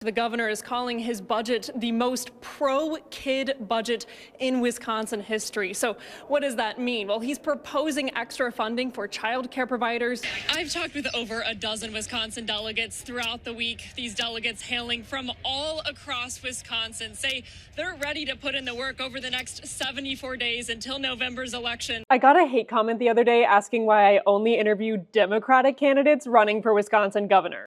The governor is calling his budget the most pro-kid budget in Wisconsin history. So what does that mean? Well, he's proposing extra funding for child care providers. I've talked with over a dozen Wisconsin delegates throughout the week. These delegates hailing from all across Wisconsin say they're ready to put in the work over the next 74 days until November's election. I got a hate comment the other day asking why I only interview Democratic candidates running for Wisconsin governor.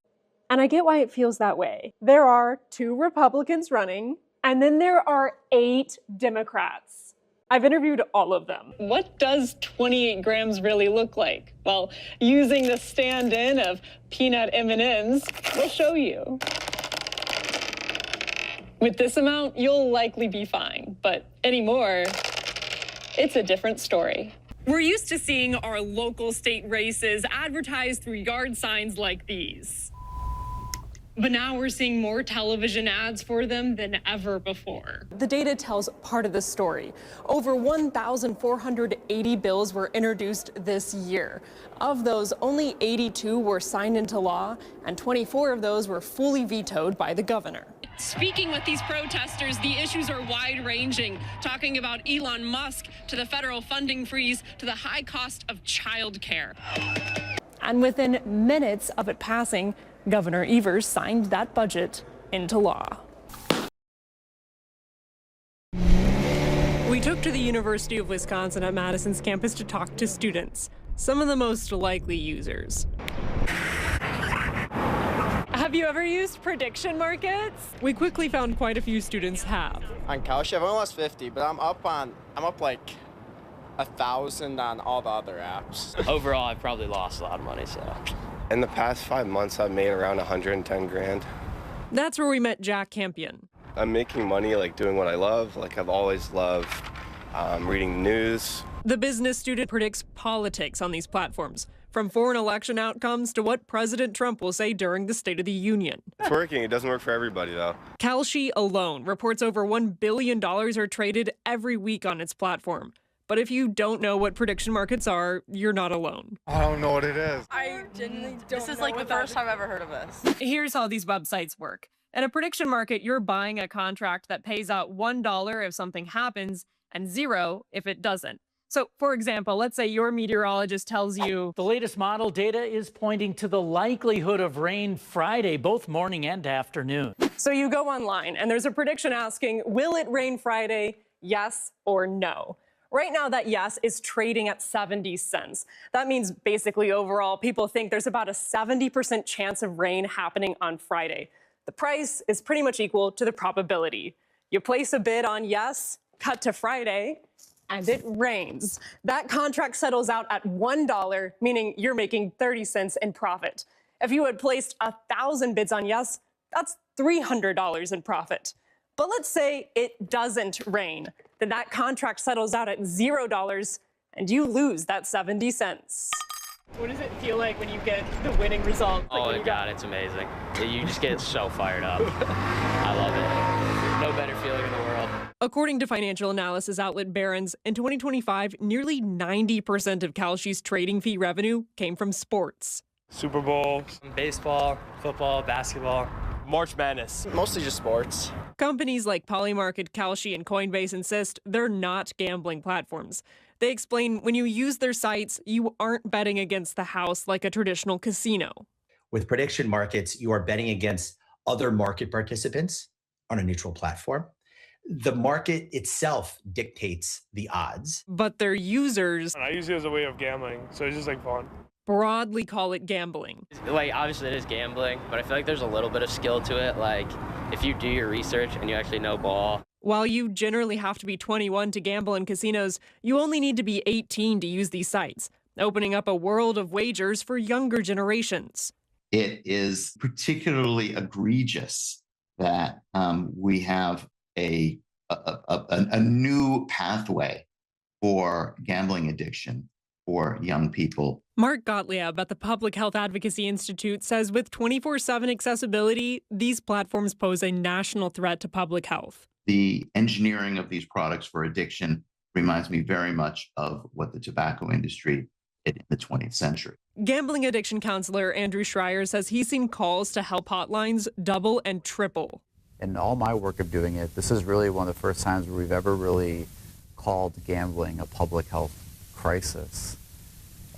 And I get why it feels that way. There are 2 Republicans running, and then there are 8 Democrats. I've interviewed all of them. What does 28 grams really look like? Well, using the stand-in of peanut M&Ms, we'll show you. With this amount, you'll likely be fine, but anymore, it's a different story. We're used to seeing our local state races advertised through yard signs like these. But now we're seeing more television ads for them than ever before. The data tells part of the story. Over 1,480 bills were introduced this year. Of those, only 82 were signed into law, and 24 of those were fully vetoed by the governor. Speaking with these protesters, the issues are wide-ranging, talking about Elon Musk to the federal funding freeze to the high cost of childcare. And within minutes of it passing, Governor Evers signed that budget into law. We took to the University of Wisconsin at Madison's campus to talk to students, some of the most likely users. Have you ever used prediction markets? We quickly found quite a few students have. On Kalshi, I've only lost 50, but I'm up like 1,000 on all the other apps. Overall, I've probably lost a lot of money, so. In the past 5 months, I've made around 110 grand. That's where we met Jack Campion. I'm making money like doing what I love. Like I've always loved reading news. The business student predicts politics on these platforms, from foreign election outcomes to what President Trump will say during the State of the Union. It's working. It doesn't work for everybody, though. Kalshi alone reports over $1 billion are traded every week on its platform. But if you don't know what prediction markets are, you're not alone. I don't know what it is. I genuinely don't know. This is like the first time I've ever heard of this. Here's how these websites work. In a prediction market, you're buying a contract that pays out $1 if something happens and $0 if it doesn't. So, for example, let's say your meteorologist tells you the latest model data is pointing to the likelihood of rain Friday, both morning and afternoon. So you go online and there's a prediction asking, will it rain Friday? Yes or no? Right now, that yes is trading at 70 cents. That means basically overall, people think there's about a 70% chance of rain happening on Friday. The price is pretty much equal to the probability. You place a bid on yes, cut to Friday, and it rains. That contract settles out at $1, meaning you're making 30 cents in profit. If you had placed 1,000 bids on yes, that's $300 in profit. But let's say it doesn't rain. Then that contract settles out at $0 and you lose that 70 cents. What does it feel like when you get the winning result? Oh my God, it's amazing. You just get so fired up. I love it. No better feeling in the world. According to financial analysis outlet Barron's, in 2025, nearly 90% of Kalshi's trading fee revenue came from sports. Super Bowl, Baseball, football, basketball. March Madness. Mostly just sports. Companies like Polymarket, Kalshi, and Coinbase insist they're not gambling platforms. They explain when you use their sites, you aren't betting against the house like a traditional casino. With prediction markets, you are betting against other market participants on a neutral platform. The market itself dictates the odds. But their users, I use it as a way of gambling, so it's just like fun. Broadly call it gambling. Like, obviously it is gambling, but I feel like there's a little bit of skill to it. Like, if you do your research and you actually know ball. While you generally have to be 21 to gamble in casinos, you only need to be 18 to use these sites, opening up a world of wagers for younger generations. It is particularly egregious that we have a new pathway for gambling addiction for young people. Mark Gottlieb at the Public Health Advocacy Institute says with 24/7 accessibility, these platforms pose a national threat to public health. The engineering of these products for addiction reminds me very much of what the tobacco industry in the 20th century. Gambling addiction counselor Andrew Schreier says he's seen calls to help hotlines double and triple. In all my work of doing it, this is really one of the first times where we've ever really called gambling a public health crisis.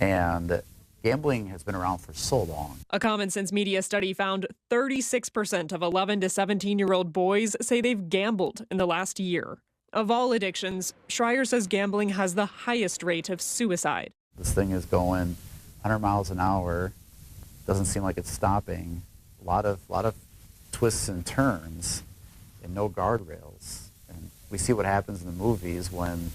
And gambling has been around for so long. A Common Sense Media study found 36% of 11 to 17-year-old boys say they've gambled in the last year. Of all addictions, Schreier says gambling has the highest rate of suicide. This thing is going 100 miles an hour. Doesn't seem like it's stopping. A lot of twists and turns and no guardrails. And we see what happens in the movies when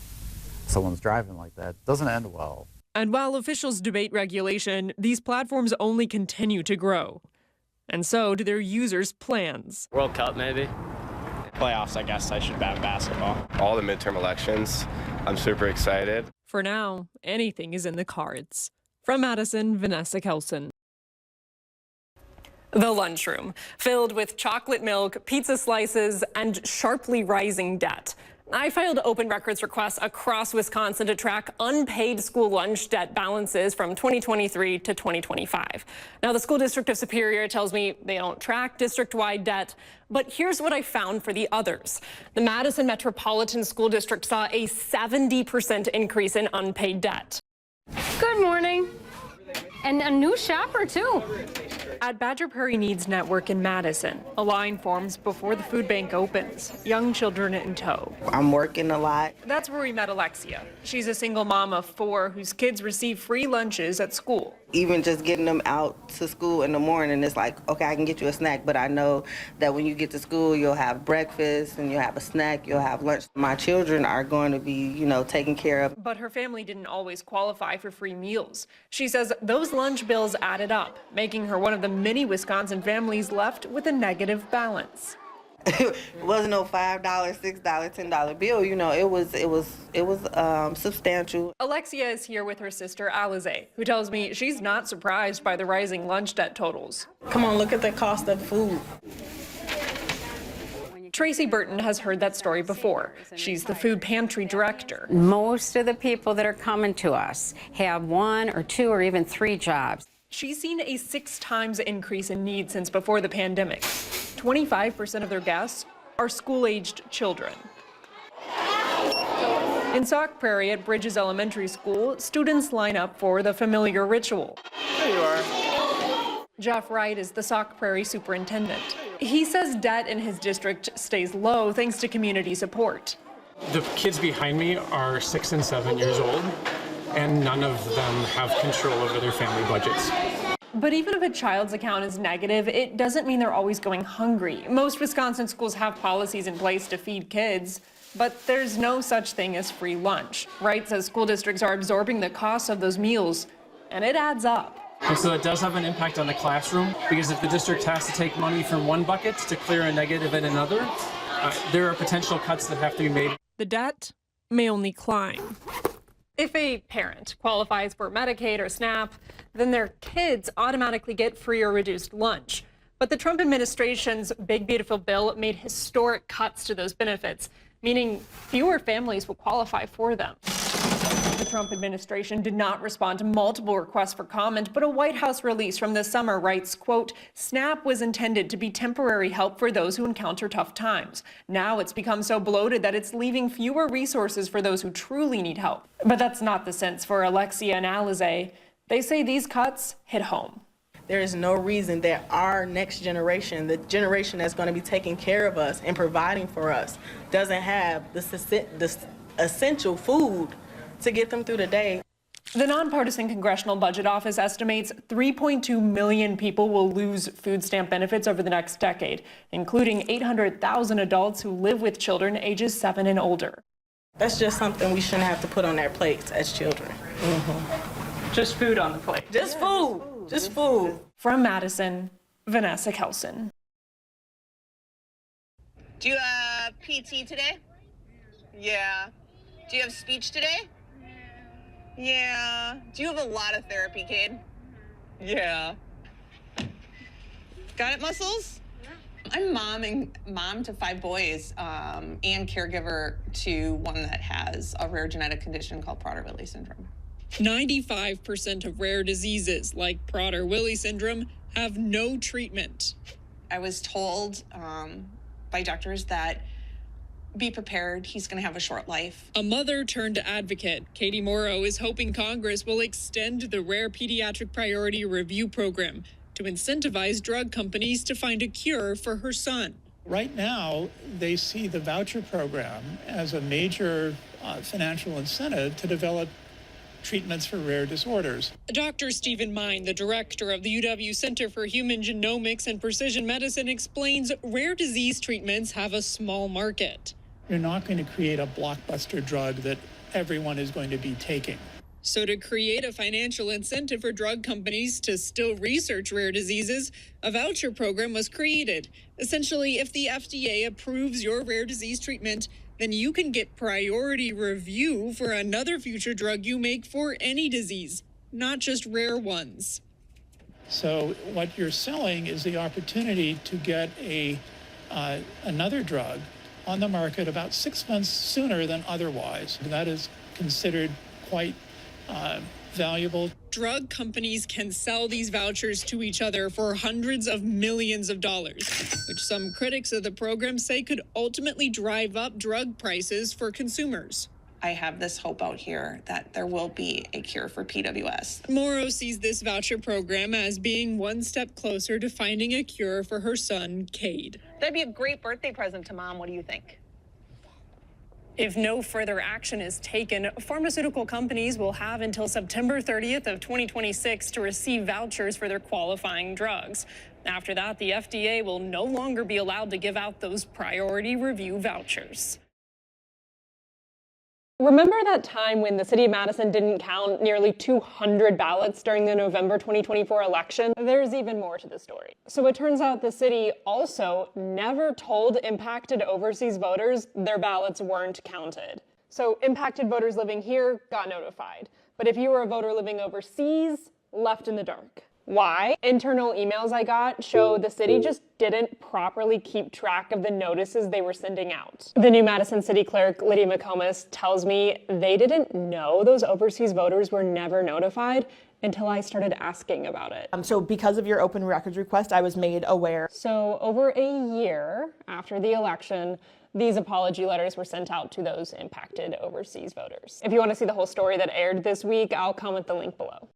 someone's driving like that. It doesn't end well. And while officials debate regulation, these platforms only continue to grow. And so do their users' plans. World Cup, maybe. Playoffs, I guess I should bet basketball. All the midterm elections, I'm super excited. For now, anything is in the cards. From Madison, Vanessa Kjeldsen. The lunchroom, filled with chocolate milk, pizza slices, and sharply rising debt. I filed open records requests across Wisconsin to track unpaid school lunch debt balances from 2023 to 2025. Now, the School District of Superior tells me they don't track district-wide debt, but here's what I found for the others. The Madison Metropolitan School District saw a 70% increase in unpaid debt. Good morning. And a new shopper, too. At Badger Prairie Needs Network in Madison, a line forms before the food bank opens, young children in tow. I'm working a lot. That's where we met Alexia. She's a single mom of 4 whose kids receive free lunches at school. Even just getting them out to school in the morning, it's like, okay, I can get you a snack, but I know that when you get to school, you'll have breakfast and you'll have a snack, you'll have lunch. My children are going to be, taken care of. But her family didn't always qualify for free meals. She says those lunch bills added up, making her one of the many Wisconsin families left with a negative balance. It wasn't no $5, $6, $10 bill. It was substantial. Alexia is here with her sister Alize, who tells me she's not surprised by the rising lunch debt totals. Come on, look at the cost of food. Tracy Burton has heard that story before. She's the food pantry director. Most of the people that are coming to us have 1 or 2 or even 3 jobs. She's seen a 6 times increase in need since before the pandemic. 25% of their guests are school-aged children. In Sauk Prairie at Bridges Elementary School, students line up for the familiar ritual. There you are. Jeff Wright is the Sauk Prairie superintendent. He says debt in his district stays low thanks to community support. The kids behind me are 6 and 7 years old, and none of them have control over their family budgets. But even if a child's account is negative, it doesn't mean they're always going hungry. Most Wisconsin schools have policies in place to feed kids, but there's no such thing as free lunch. Wright says school districts are absorbing the costs of those meals, and it adds up. And so it does have an impact on the classroom, because if the district has to take money from one bucket to clear a negative in another, there are potential cuts that have to be made. The debt may only climb. If a parent qualifies for Medicaid or SNAP, then their kids automatically get free or reduced lunch. But the Trump administration's Big Beautiful Bill made historic cuts to those benefits, meaning fewer families will qualify for them. The Trump administration did not respond to multiple requests for comment, but a White House release from this summer writes, quote, SNAP was intended to be temporary help for those who encounter tough times. Now it's become so bloated that it's leaving fewer resources for those who truly need help. But that's not the sense for Alexia and Alize. They say these cuts hit home. There is no reason that our next generation, the generation that's going to be taking care of us and providing for us, doesn't have the essential food to get them through the day. The nonpartisan Congressional Budget Office estimates 3.2 million people will lose food stamp benefits over the next decade, including 800,000 adults who live with children ages 7 and older. That's just something we shouldn't have to put on their plates as children. Just food on the plate. Just food. Just food. From Madison, Vanessa Kjeldsen. Do you have PT today? Yeah. Do you have speech today? Yeah. Do you have a lot of therapy, Cade? Yeah. Got it, Muscles? I'm mom to 5 boys and caregiver to one that has a rare genetic condition called Prader-Willi syndrome. 95% of rare diseases like Prader-Willi syndrome have no treatment. I was told by doctors that be prepared, he's going to have a short life. A mother turned advocate, Katie Murrow, is hoping Congress will extend the Rare Pediatric Priority Review Program to incentivize drug companies to find a cure for her son. Right now, they see the voucher program as a major financial incentive to develop treatments for rare disorders. Dr. Stephen Mine, the director of the UW Center for Human Genomics and Precision Medicine, explains rare disease treatments have a small market. You're not going to create a blockbuster drug that everyone is going to be taking. So to create a financial incentive for drug companies to still research rare diseases, a voucher program was created. Essentially, if the FDA approves your rare disease treatment, then you can get priority review for another future drug you make for any disease, not just rare ones. So what you're selling is the opportunity to get another drug on the market about 6 months sooner than otherwise. That is considered quite valuable. Drug companies can sell these vouchers to each other for hundreds of millions of dollars, which some critics of the program say could ultimately drive up drug prices for consumers. I have this hope out here that there will be a cure for PWS. Murrow sees this voucher program as being one step closer to finding a cure for her son, Cade. That'd be a great birthday present to Mom. What do you think? If no further action is taken, pharmaceutical companies will have until September 30th of 2026 to receive vouchers for their qualifying drugs. After that, the FDA will no longer be allowed to give out those priority review vouchers. Remember that time when the city of Madison didn't count nearly 200 ballots during the November 2024 election? There's even more to the story. So it turns out the city also never told impacted overseas voters their ballots weren't counted. So impacted voters living here got notified. But if you were a voter living overseas, left in the dark. Why? Internal emails I got show the city just didn't properly keep track of the notices they were sending out. The new Madison City Clerk, Lydia McComas, tells me they didn't know those overseas voters were never notified until I started asking about it. So because of your open records request, I was made aware. So over a year after the election, these apology letters were sent out to those impacted overseas voters. If you want to see the whole story that aired this week, I'll comment the link below.